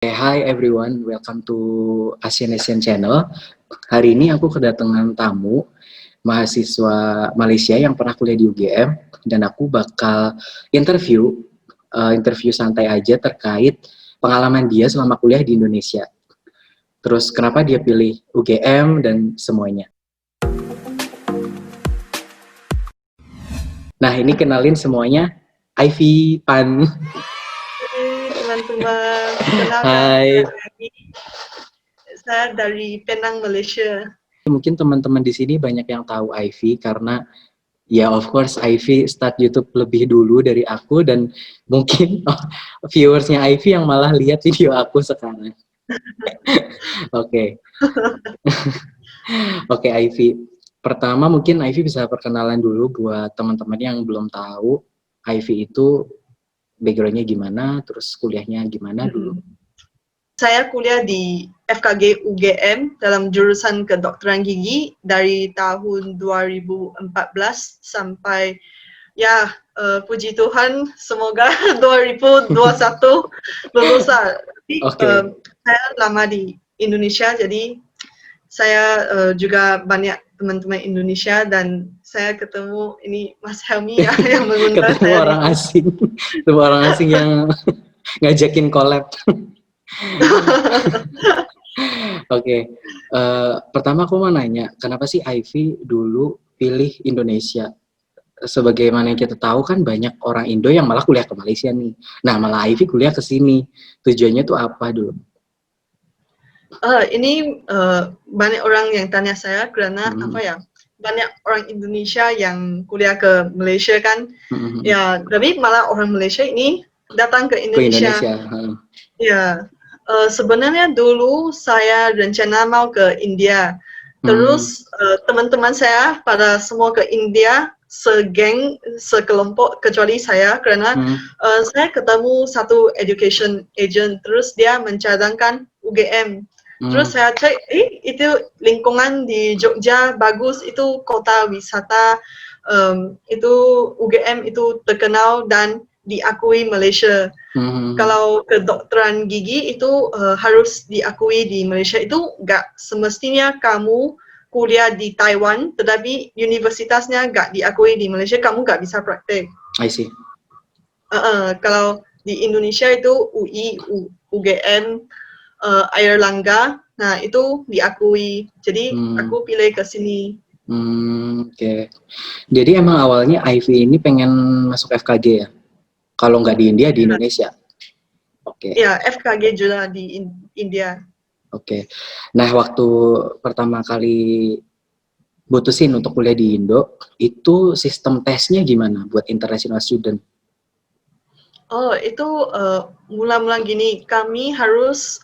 Hi everyone, welcome to Asian Channel. Hari ini aku kedatangan tamu mahasiswa Malaysia yang pernah kuliah di UGM dan aku bakal interview santai aja terkait pengalaman dia selama kuliah di Indonesia. Terus kenapa dia pilih UGM dan semuanya. Nah, ini kenalin semuanya, Ivy, Pan. Hai teman-teman, kenalkan Hai. saya dari Penang, Malaysia. Mungkin teman-teman di sini banyak yang tahu Ivy karena ya of course Ivy start YouTube lebih dulu dari aku dan mungkin viewersnya Ivy yang malah lihat video aku sekarang. Oke. Oke, Ivy. Pertama mungkin Ivy bisa perkenalan dulu buat teman-teman yang belum tahu Ivy itu background-nya gimana, terus kuliahnya gimana dulu. Saya kuliah di FKG UGM dalam jurusan kedokteran gigi dari tahun 2014 sampai ya puji Tuhan semoga 2021 lulusan. Saya lama di Indonesia jadi saya juga banyak teman-teman Indonesia dan saya ketemu ini Mas Helmi ya, yang mengundang ketemu saya orang asing, ketemu orang asing yang ngajakin collab. Oke. Pertama aku mau nanya, kenapa sih Ivy dulu pilih Indonesia? Sebagaimana yang kita tahu kan banyak orang Indo yang malah kuliah ke Malaysia nih. Nah, malah Ivy kuliah ke sini. Tujuannya tuh apa dulu? Ini banyak orang yang tanya saya karena apa ya? Banyak orang Indonesia yang kuliah ke Malaysia kan. Ya, tapi malah orang Malaysia ini datang ke Indonesia. Ya, sebenarnya dulu saya rencana mau ke India. Terus teman-teman saya pada semua ke India, segeng, sekelompok kecuali saya karena saya ketemu satu education agent, terus dia mencadangkan UGM. Terus saya cek, itu lingkungan di Jogja bagus, itu kota wisata, itu UGM itu terkenal dan diakui Malaysia. Kalau kedokteran gigi itu harus diakui di Malaysia, itu nggak semestinya kamu kuliah di Taiwan, tetapi universitasnya nggak diakui di Malaysia, kamu nggak bisa praktek. I see. Kalau di Indonesia itu UI, UGM, Airlangga, nah itu diakui. Jadi aku pilih ke sini. Oke. Jadi emang awalnya Ivy ini pengen masuk FKG ya? Kalau nggak di India, di Indonesia? Oke. Ya, FKG juga di India. Oke. Nah, waktu pertama kali putusin untuk kuliah di Indo, itu sistem tesnya gimana buat international student? Oh, itu mula-mula gini, kami harus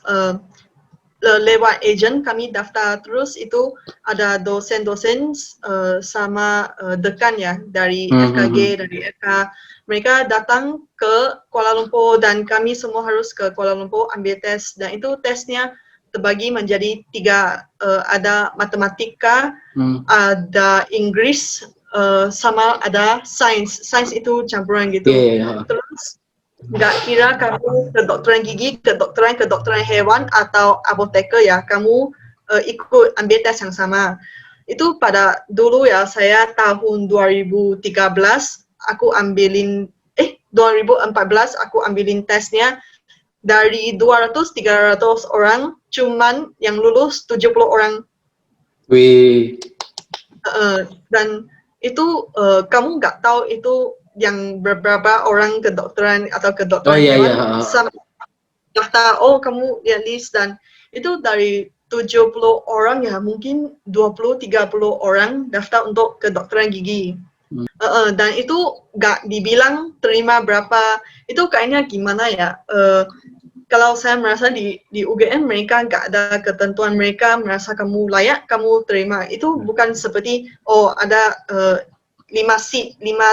lewat agent, kami daftar terus itu ada dosen-dosen sama dekan ya dari FKG, dari FK. Mereka datang ke Kuala Lumpur dan kami semua harus ke Kuala Lumpur ambil tes dan itu tesnya terbagi menjadi 3, ada matematika, ada Inggris, sama ada sains. Sains itu campuran gitu. Terus nggak kira kamu kedokteran gigi, kedokteran hewan atau apoteker ya, kamu ikut ambil tes yang sama. Itu pada dulu ya, saya tahun 2013 aku ambilin 2014 aku ambilin tesnya. Dari 200-300 orang, cuman yang lulus 70 orang. Wih. Dan itu kamu nggak tahu itu yang beberapa orang kedokteran atau kedokteran hewan sama daftar, kamu lihat list, dan itu dari 70 orang ya mungkin 20-30 orang daftar untuk kedokteran gigi. Dan itu nggak dibilang terima berapa, itu kayaknya gimana ya, kalau saya merasa di UGM mereka nggak ada ketentuan, mereka merasa kamu layak, kamu terima. Itu bukan seperti, ada 5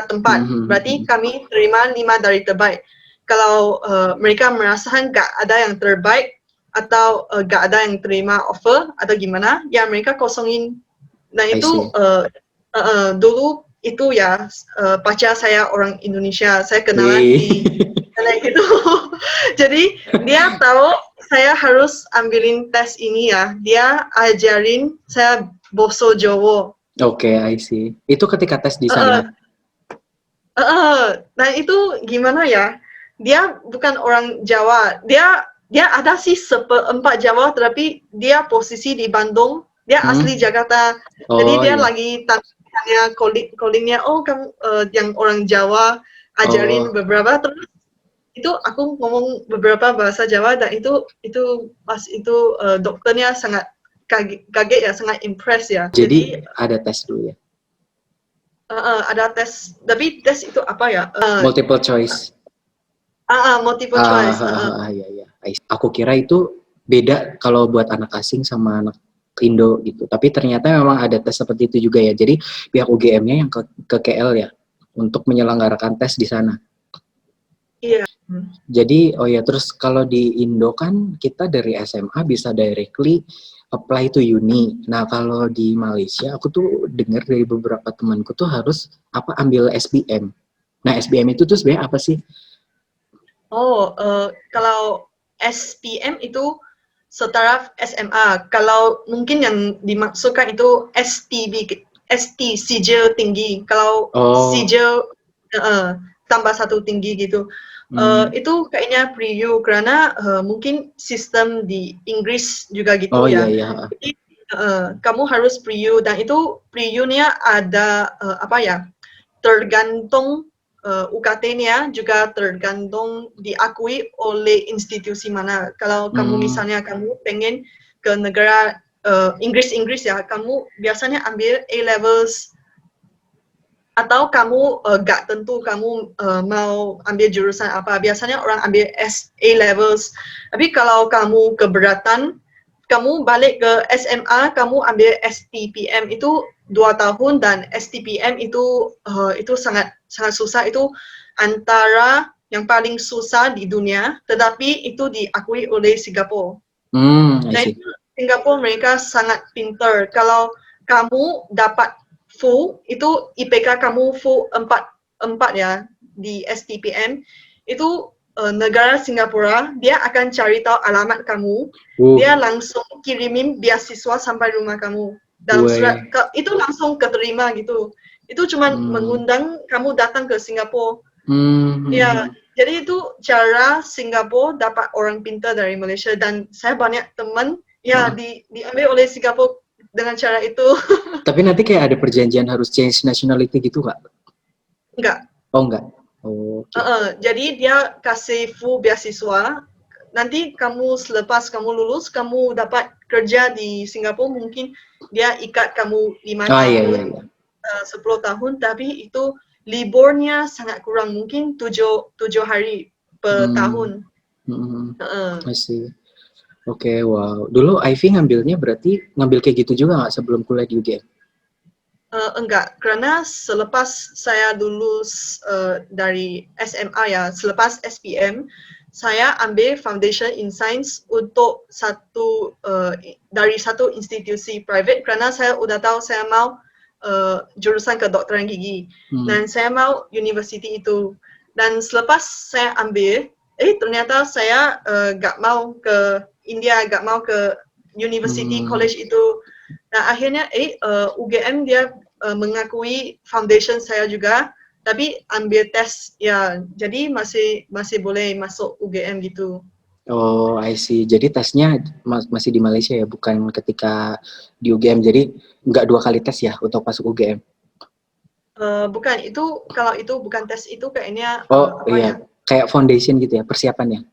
tempat, berarti kami terima 5 dari terbaik. Kalau mereka merasa nggak ada yang terbaik, atau nggak ada yang terima offer, atau gimana, ya mereka kosongin. Nah itu dulu itu ya, pacar saya orang Indonesia, saya kenalan di gitu. Jadi dia tahu saya harus ambilin tes ini ya. Dia ajarin saya bahasa Jawa. Oke, I see. Itu ketika tes di Uh, sana. nah itu gimana ya? Dia bukan orang Jawa. Dia ada sih seperempat Jawa, tapi dia posisi di Bandung. Dia asli Jakarta. Jadi Oh dia iya. lagi tanya callingnya, oh kamu yang orang Jawa ajarin Oh, beberapa. Terus itu aku ngomong beberapa bahasa Jawa dan itu pas itu dokternya sangat kaget ya, sangat impress ya. jadi Jadi ada tes dulu ya. ada tes, tapi tes itu apa ya? Multiple choice. Multiple choice. Iya iya. Aku kira itu beda kalau buat anak asing sama anak Indo gitu. Tapi ternyata memang ada tes seperti itu juga ya. Jadi pihak UGM-nya yang ke KL ya untuk menyelenggarakan tes di sana. Iya. Jadi oh ya terus kalau di Indo kan kita dari SMA bisa directly apply to uni. Nah kalau di Malaysia aku tuh dengar dari beberapa temanku tuh harus apa ambil SBM. Nah SBM itu tuh sebenarnya apa sih? Oh, kalau SPM itu setaraf SMA. Kalau mungkin yang dimaksudkan itu STB, ST, sijil tinggi. Kalau Oh, sijil tambah satu tinggi gitu. hmm, Itu kayaknya pre-U karena mungkin sistem di Inggris juga oh gitu iya ya. iya. Jadi kamu harus pre-U dan itu pre-U-nya ada apa ya? Tergantung UKT-nya juga tergantung diakui oleh institusi mana. Kalau kamu Hmm, misalnya kamu pengen ke negara Inggris ya, kamu biasanya ambil A-levels atau kamu gak tentu kamu mau ambil jurusan apa. Biasanya orang ambil A-levels. Tapi kalau kamu keberatan, kamu balik ke SMA, kamu ambil STPM itu 2 tahun dan STPM itu sangat sangat susah. Itu antara yang paling susah di dunia, tetapi itu diakui oleh Singapura. I Nah see. itu Singapura mereka sangat pintar. Kalau kamu dapat full, itu IPK kamu full 4 ya di STPM, itu negara Singapura, dia akan cari tahu alamat kamu, dia langsung kirimin beasiswa sampai rumah kamu. Dalam surat, Gue, itu langsung keterima gitu. Itu cuma hmm, mengundang kamu datang ke Singapura. Ya, hmm. jadi itu cara Singapura dapat orang pintar dari Malaysia dan saya banyak teman ya Heeh. diambil oleh Singapura dengan cara itu. Tapi nanti kayak ada perjanjian harus change nationality gitu nggak? Enggak. Oh enggak. Oh, oke. Jadi dia kasih full beasiswa. Nanti kamu selepas kamu lulus, kamu dapat kerja di Singapura, mungkin dia ikat kamu 5 Ah iya tahun, iya iya. 10 tahun, tapi itu liburnya sangat kurang, mungkin 7 hari per Hmm, tahun. hmm, Uh, I see. Oke, wow. Dulu Ivy ngambilnya berarti ngambil kayak gitu juga nggak sebelum kuliah di UGM? Enggak, karena selepas saya lulus dari SMA ya, selepas SPM, saya ambil Foundation in Science untuk dari satu institusi private karena saya udah tahu saya mau jurusan kedokteran gigi Hmm. dan saya mau university itu. Dan selepas saya ambil, ternyata saya gak mau ke India, gak mau ke university Hmm. college itu. Nah akhirnya UGM dia mengakui foundation saya juga, tapi ambil tes ya, jadi masih boleh masuk UGM gitu. Oh, I see. Jadi tesnya masih di Malaysia ya, bukan ketika di UGM. Jadi nggak dua kali tes ya untuk masuk UGM. Bukan itu, kalau itu bukan tes itu kayaknya Oh apa iya, ya? kayak foundation gitu ya persiapannya.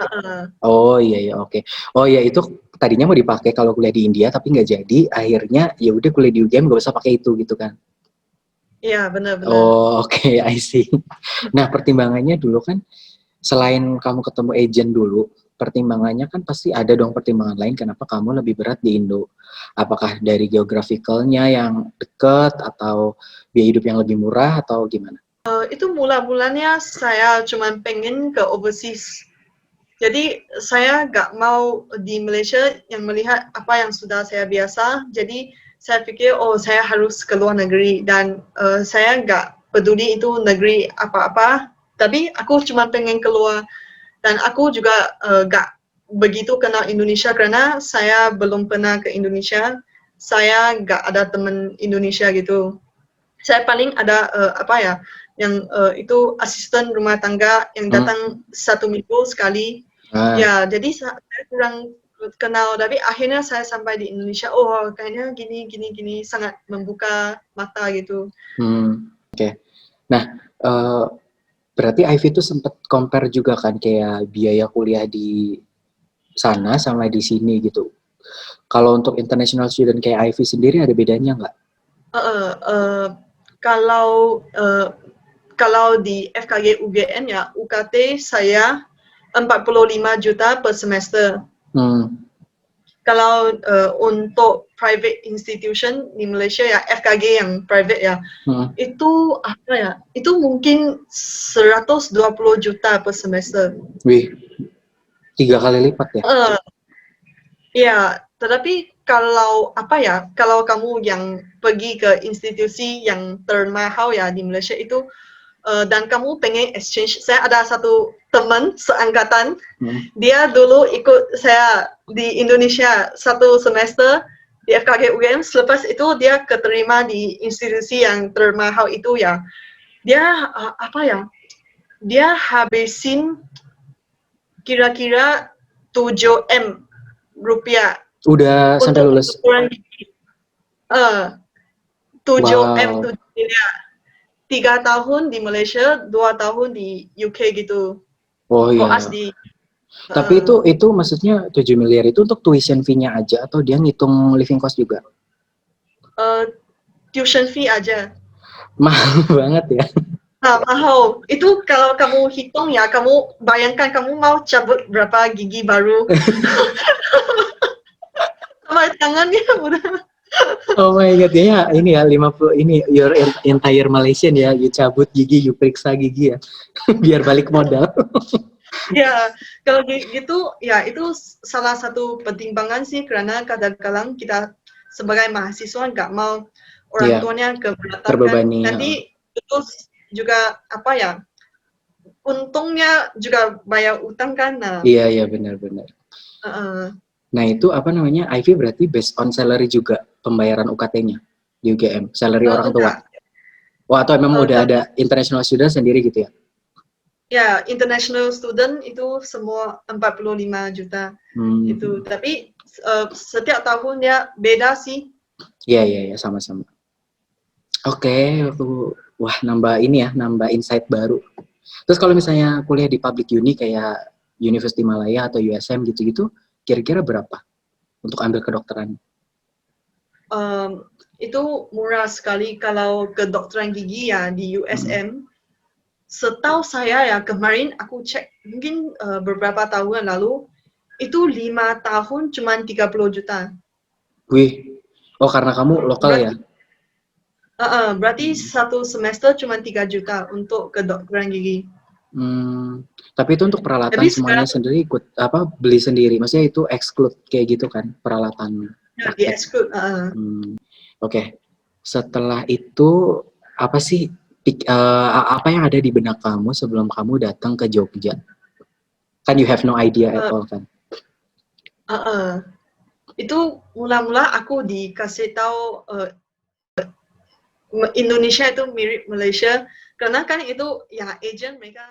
Uh, Oh iya iya oke. Oh iya itu tadinya mau dipakai kalau kuliah di India tapi nggak jadi. Akhirnya ya udah kuliah di UGM nggak usah pakai itu gitu kan. ya benar-benar. Oh oke I see. Nah pertimbangannya dulu kan selain kamu ketemu agent dulu, pertimbangannya kan pasti ada dong pertimbangan lain kenapa kamu lebih berat di Indo. Apakah dari geografikalnya yang deket atau biaya hidup yang lebih murah atau gimana? Itu mula-mulanya saya cuma pengen ke overseas. Jadi saya nggak mau di Malaysia yang melihat apa yang sudah saya biasa. Jadi saya pikir oh saya harus ke luar negeri dan saya nggak peduli itu negeri apa-apa. Tapi aku cuma pengen keluar dan aku juga nggak begitu kenal Indonesia karena saya belum pernah ke Indonesia. Saya nggak ada teman Indonesia gitu. Saya paling ada yang itu asisten rumah tangga yang datang 1 minggu sekali. Ya, jadi saya kurang kenal. Tapi akhirnya saya sampai di Indonesia. Oh, kayaknya gini sangat membuka mata gitu. Oke. Nah, berarti Ivy itu sempat compare juga kan kayak biaya kuliah di sana sama di sini gitu. Kalau untuk international student kayak Ivy sendiri ada bedanya nggak? Kalau di FKG UGM ya, UKT saya 45 juta per semester. Kalau untuk private institution di Malaysia ya, FKG yang private ya, itu apa ya? Itu mungkin 120 juta per semester. Wih, 3 kali lipat ya? Ya, tetapi kalau kalau kamu yang pergi ke institusi yang termahal ya di Malaysia itu dan kamu pengen exchange, saya ada satu teman seangkatan, dia dulu ikut saya di Indonesia 1 semester di FKG UGM, selepas itu dia keterima di institusi yang termahal itu ya. Dia dia habisin kira-kira 7M rupiah. Udah sampai lulus? 7M, 7 miliar. 3 tahun di Malaysia, 2 tahun di UK gitu. Oh iya. Tapi itu maksudnya 7 miliar itu untuk tuition fee-nya aja atau dia ngitung living cost juga? Tuition fee aja. Mahal banget ya? Mahal. Itu kalau kamu hitung ya, kamu bayangkan kamu mau cabut berapa gigi baru. Sama tangannya udah. Oh my god, ya ini ya 50 ini your entire Malaysian ya, you cabut gigi, you periksa gigi ya, biar balik modal. Ya, kalau gitu ya itu salah satu pertimbangan sih karena kadang-kadang kita sebagai mahasiswa nggak mau orang tuanya keberatan. Nanti itu juga untungnya juga bayar utang kan. Iya benar-benar. Nah itu Ivy berarti based on salary juga pembayaran UKT-nya di UGM, salary orang tua. Wah, atau memang udah ada international student sendiri gitu ya? Ya, international student itu semua 45 juta itu. Tapi setiap tahun ya beda sih. Iya, sama-sama. Oke, wah nambah insight baru. Terus kalau misalnya kuliah di public uni kayak University Malaya atau USM gitu-gitu, kira-kira berapa untuk ambil kedokteran? Itu murah sekali kalau kedokteran gigi ya di USM. Setahu saya ya kemarin aku cek mungkin beberapa tahun lalu itu 5 tahun cuma 30 juta. Wih, karena kamu lokal ya? Berarti 1 semester cuma 3 juta untuk kedokteran gigi. Tapi itu untuk peralatan semuanya sendiri ikut beli sendiri, maksudnya itu exclude kayak gitu kan peralatan? Ya, di exclude. Oke. Setelah itu apa sih apa yang ada di benak kamu sebelum kamu datang ke Jogja? Kan you have no idea at all kan? Itu mula-mula aku dikasih tahu Indonesia itu mirip Malaysia karena kan itu ya agent mereka